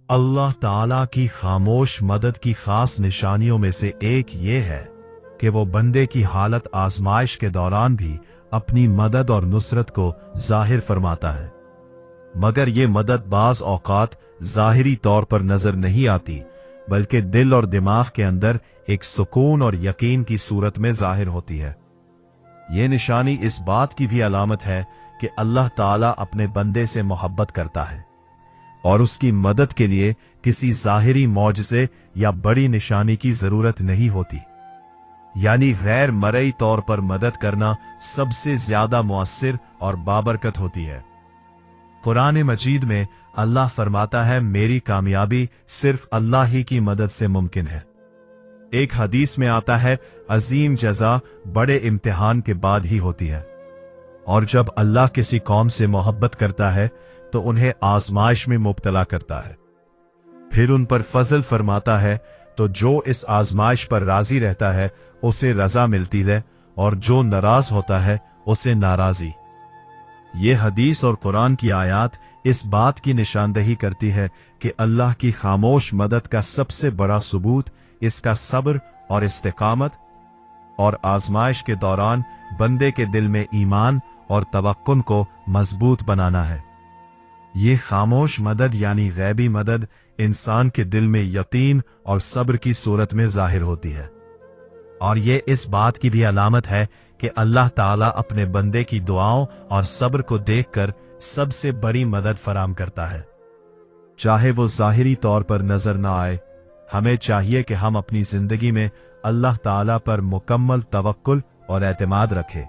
اللہ تعالیٰ کی خاموش مدد کی خاص نشانیوں میں سے ایک یہ ہے کہ وہ بندے کی حالت آزمائش کے دوران بھی اپنی مدد اور نصرت کو ظاہر فرماتا ہے، مگر یہ مدد بعض اوقات ظاہری طور پر نظر نہیں آتی، بلکہ دل اور دماغ کے اندر ایک سکون اور یقین کی صورت میں ظاہر ہوتی ہے۔ یہ نشانی اس بات کی بھی علامت ہے کہ اللہ تعالیٰ اپنے بندے سے محبت کرتا ہے اور اس کی مدد کے لیے کسی ظاہری معجزے یا بڑی نشانی کی ضرورت نہیں ہوتی، یعنی غیر مرئی طور پر مدد کرنا سب سے زیادہ مؤثر اور بابرکت ہوتی ہے۔ قرآن مجید میں اللہ فرماتا ہے، میری کامیابی صرف اللہ ہی کی مدد سے ممکن ہے۔ ایک حدیث میں آتا ہے، عظیم جزا بڑے امتحان کے بعد ہی ہوتی ہے، اور جب اللہ کسی قوم سے محبت کرتا ہے تو انہیں آزمائش میں مبتلا کرتا ہے، پھر ان پر فضل فرماتا ہے، تو جو اس آزمائش پر راضی رہتا ہے اسے رضا ملتی ہے، اور جو ناراض ہوتا ہے اسے ناراضی۔ یہ حدیث اور قرآن کی آیات اس بات کی نشاندہی کرتی ہے کہ اللہ کی خاموش مدد کا سب سے بڑا ثبوت اس کا صبر اور استقامت اور آزمائش کے دوران بندے کے دل میں ایمان اور توکل کو مضبوط بنانا ہے۔ یہ خاموش مدد یعنی غیبی مدد انسان کے دل میں یقین اور صبر کی صورت میں ظاہر ہوتی ہے، اور یہ اس بات کی بھی علامت ہے کہ اللہ تعالیٰ اپنے بندے کی دعاؤں اور صبر کو دیکھ کر سب سے بڑی مدد فراہم کرتا ہے، چاہے وہ ظاہری طور پر نظر نہ آئے۔ ہمیں چاہیے کہ ہم اپنی زندگی میں اللہ تعالیٰ پر مکمل توکل اور اعتماد رکھیں۔